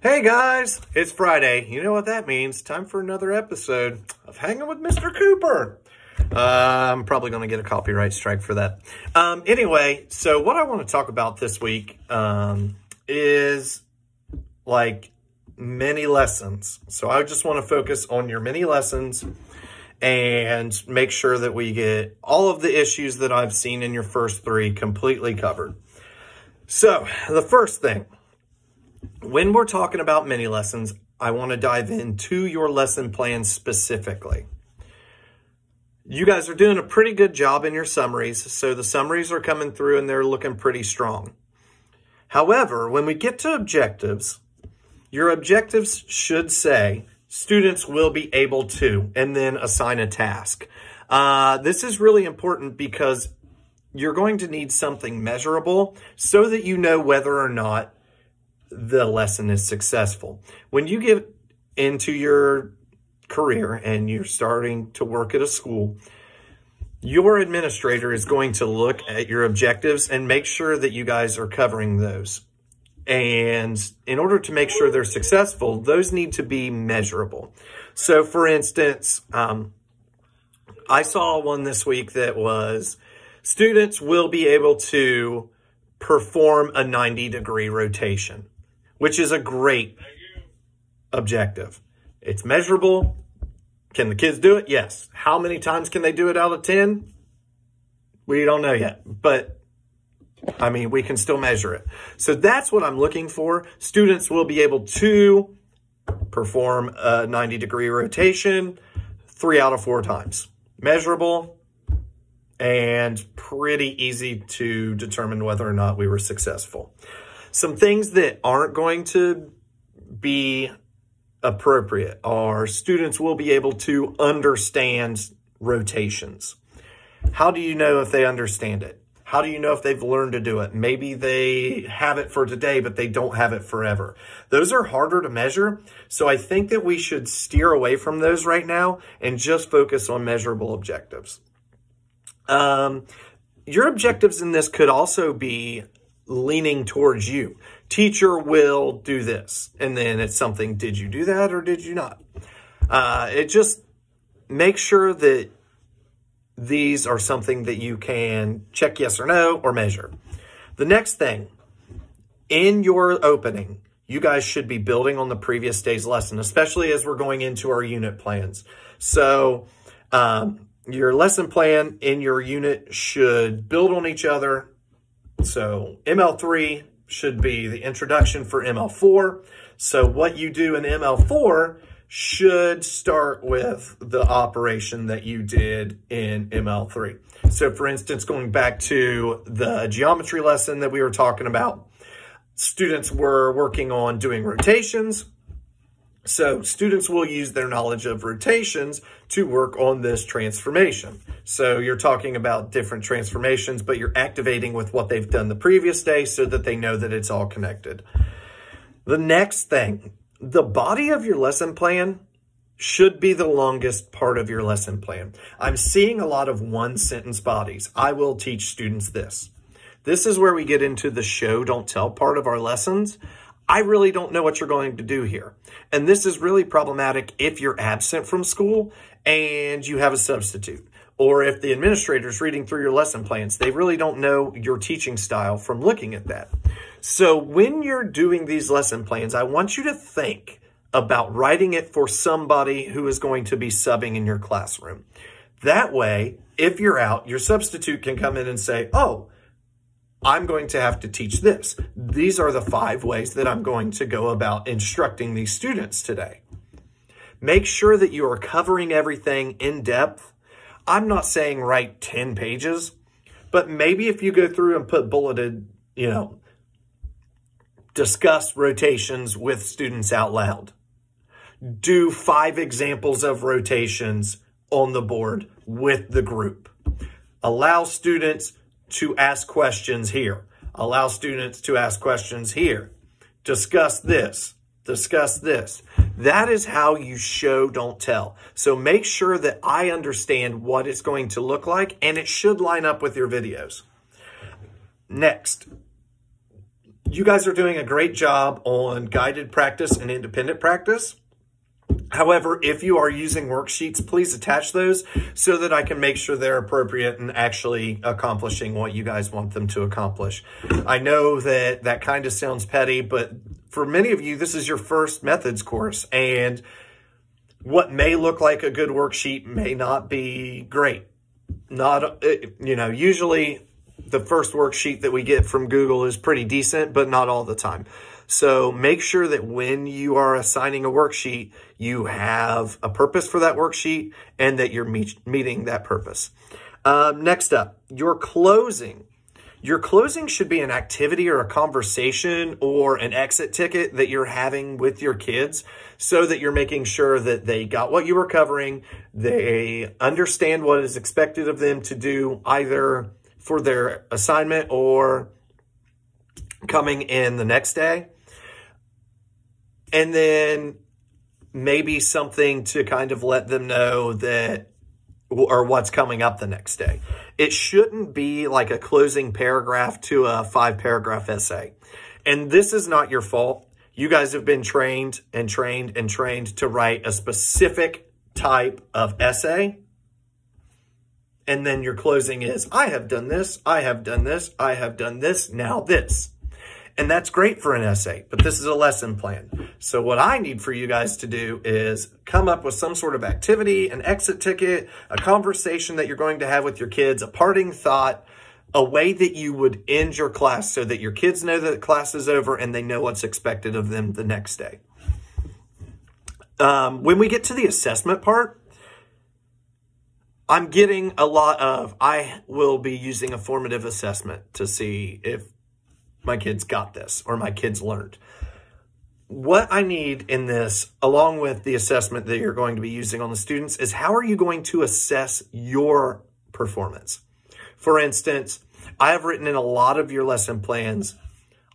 Hey guys, it's Friday. You know what that means. Time for another episode of Hanging with Mr. Cooper. I'm probably going to get a copyright strike for that. Anyway, so what I want to talk about this week is like mini lessons. So I just want to focus on your mini lessons and make sure that we get all of the issues that I've seen in your first three completely covered. So the first thing, when we're talking about mini lessons, I want to dive into your lesson plan specifically. You guys are doing a pretty good job in your summaries, so the summaries are coming through and they're looking pretty strong. However, when we get to objectives, your objectives should say, students will be able to, and then assign a task. This is really important because you're going to need something measurable so that you know whether or not the lesson is successful. When you get into your career and you're starting to work at a school, your administrator is going to look at your objectives and make sure that you guys are covering those. And in order to make sure they're successful, those need to be measurable. So for instance, I saw one this week that was students will be able to perform a 90-degree rotation, which is a great objective. It's measurable. Can the kids do it? Yes. How many times can they do it out of 10? We don't know yet, but I mean, we can still measure it. So that's what I'm looking for. Students will be able to perform a 90-degree rotation 3 out of 4 times. Measurable and pretty easy to determine whether or not we were successful. Some things that aren't going to be appropriate are students will be able to understand rotations. How do you know if they understand it? How do you know if they've learned to do it? Maybe they have it for today, but they don't have it forever. Those are harder to measure. So I think that we should steer away from those right now and just focus on measurable objectives. Your objectives in this could also be leaning towards you. Teacher will do this. And then it's something, did you do that or did you not? It just makes sure that these are something that you can check yes or no or measure. The next thing, in your opening, you guys should be building on the previous day's lesson, especially as we're going into our unit plans. So your lesson plan in your unit should build on each other. So ML3 should be the introduction for ML4. So what you do in ML4 should start with the operation that you did in ML3. So for instance, going back to the geometry lesson that we were talking about, students were working on doing rotations. So students will use their knowledge of rotations to work on this transformation. So you're talking about different transformations, but you're activating with what they've done the previous day so that they know that it's all connected. The next thing, the body of your lesson plan should be the longest part of your lesson plan. I'm seeing a lot of one-sentence bodies. I will teach students this. This is where we get into the show, don't tell part of our lessons. I really don't know what you're going to do here. And this is really problematic if you're absent from school and you have a substitute. Or if the administrator's reading through your lesson plans, they really don't know your teaching style from looking at that. So when you're doing these lesson plans, I want you to think about writing it for somebody who is going to be subbing in your classroom. That way, if you're out, your substitute can come in and say, oh, I'm going to have to teach this. These are the 5 ways that I'm going to go about instructing these students today. Make sure that you are covering everything in depth. I'm not saying write 10 pages, but maybe if you go through and put bulleted, discuss rotations with students out loud. Do 5 examples of rotations on the board with the group. Allow students to ask questions here. Allow students to ask questions here. Discuss this. Discuss this. That is how you show, don't tell. So make sure that I understand what it's going to look like, and it should line up with your videos. Next, You guys are doing a great job on guided practice and independent practice. However, if you are using worksheets, please attach those so that I can make sure they're appropriate and actually accomplishing what you guys want them to accomplish. I know that that kind of sounds petty, but for many of you, this is your first methods course, and what may look like a good worksheet may not be great. Usually the first worksheet that we get from Google is pretty decent, but not all the time. So make sure that when you are assigning a worksheet, you have a purpose for that worksheet and that you're meeting that purpose. Next up, your closing. Your closing should be an activity or a conversation or an exit ticket that you're having with your kids so that you're making sure that they got what you were covering, they understand what is expected of them to do either for their assignment or coming in the next day. And then maybe something to kind of let them know that, or what's coming up the next day. It shouldn't be like a closing paragraph to a 5-paragraph essay. And this is not your fault. You guys have been trained to write a specific type of essay. And then your closing is, I have done this, I have done this, I have done this, now this. And that's great for an essay, but this is a lesson plan. So what I need for you guys to do is come up with some sort of activity, an exit ticket, a conversation that you're going to have with your kids, a parting thought, a way that you would end your class so that your kids know that the class is over and they know what's expected of them the next day. When we get to the assessment part, I'm getting a lot of, I will be using a formative assessment to see if my kids got this or my kids learned. What I need in this, along with the assessment that you're going to be using on the students, is how are you going to assess your performance? For instance, I have written in a lot of your lesson plans,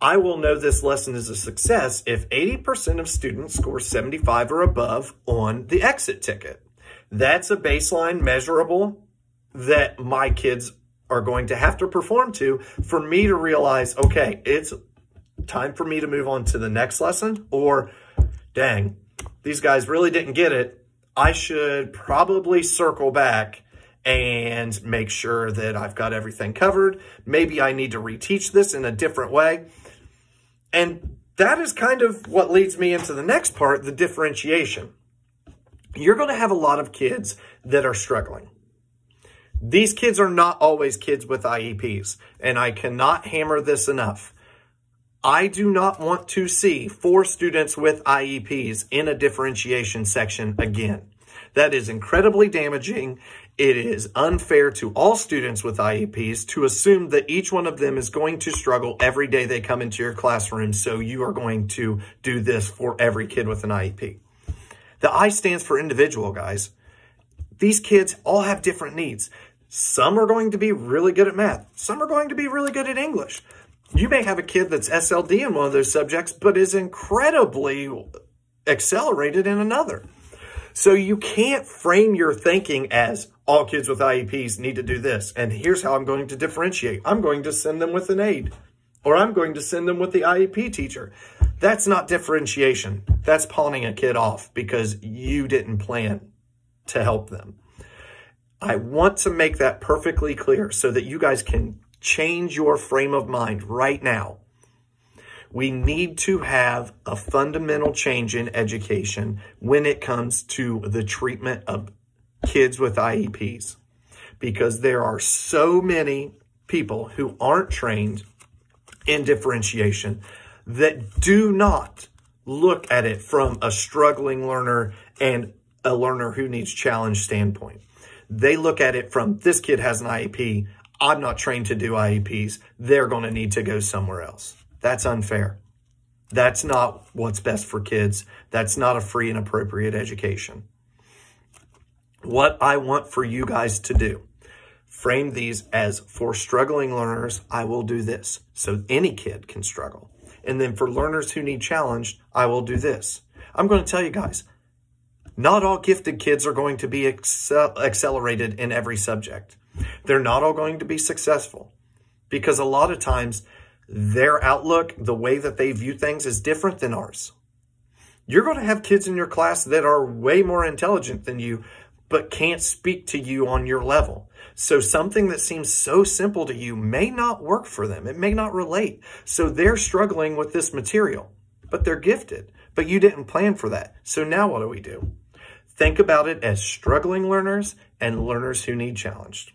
I will know this lesson is a success if 80% of students score 75 or above on the exit ticket. That's a baseline measurable that my kids are going to have to perform to for me to realize, okay, it's time for me to move on to the next lesson, or dang, these guys really didn't get it. I should probably circle back and make sure that I've got everything covered. Maybe I need to reteach this in a different way. And that is kind of what leads me into the next part, the differentiation. You're going to have a lot of kids that are struggling. These kids are not always kids with IEPs, and I cannot hammer this enough. I do not want to see 4 students with IEPs in a differentiation section again. That is incredibly damaging. It is unfair to all students with IEPs to assume that each one of them is going to struggle every day they come into your classroom, so you are going to do this for every kid with an IEP. The I stands for individual, guys. These kids all have different needs. Some are going to be really good at math. Some are going to be really good at English. You may have a kid that's SLD in one of those subjects, but is incredibly accelerated in another. So you can't frame your thinking as all kids with IEPs need to do this. And here's how I'm going to differentiate. I'm going to send them with an aide, or I'm going to send them with the IEP teacher. That's not differentiation. That's pawning a kid off because you didn't plan to help them. I want to make that perfectly clear so that you guys can change your frame of mind right now. We need to have a fundamental change in education when it comes to the treatment of kids with IEPs, because there are so many people who aren't trained in differentiation that do not look at it from a struggling learner and a learner who needs challenge standpoint. They look at it from, this kid has an IEP. I'm not trained to do IEPs. They're going to need to go somewhere else. That's unfair. That's not what's best for kids. That's not a free and appropriate education. What I want for you guys to do, frame these as, for struggling learners, I will do this. So any kid can struggle. And then for learners who need challenged, I will do this. I'm going to tell you guys, not all gifted kids are going to be accelerated in every subject. They're not all going to be successful, because a lot of times their outlook, the way that they view things is different than ours. You're going to have kids in your class that are way more intelligent than you, but can't speak to you on your level. So something that seems so simple to you may not work for them. It may not relate. So they're struggling with this material, but they're gifted. But you didn't plan for that. So now what do? Think about it as struggling learners and learners who need challenged.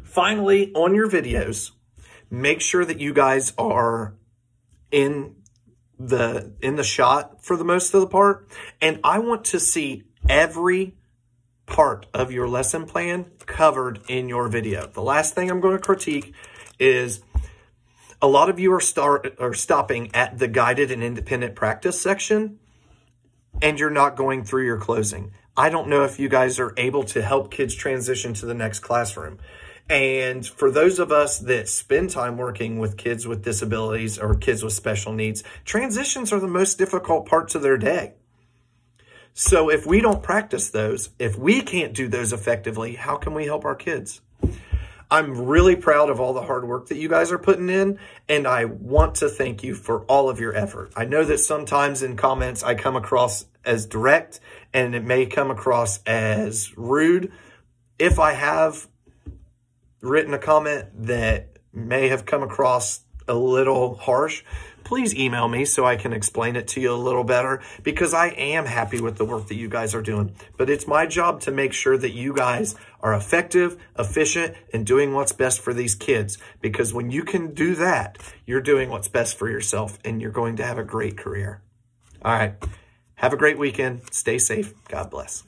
Finally, on your videos, make sure that you guys are in the shot for the most of the part. And I want to see every part of your lesson plan covered in your video. The last thing I'm going to critique is a lot of you are stopping at the guided and independent practice section, and you're not going through your closing. I don't know if you guys are able to help kids transition to the next classroom. And for those of us that spend time working with kids with disabilities or kids with special needs, transitions are the most difficult parts of their day. So if we don't practice those, if we can't do those effectively, how can we help our kids? I'm really proud of all the hard work that you guys are putting in, and I want to thank you for all of your effort. I know that sometimes in comments I come across as direct, and it may come across as rude. If I have written a comment that may have come across a little harsh, please email me so I can explain it to you a little better, because I am happy with the work that you guys are doing. But it's my job to make sure that you guys are effective, efficient, and doing what's best for these kids. Because when you can do that, you're doing what's best for yourself, and you're going to have a great career. All right. Have a great weekend. Stay safe. God bless.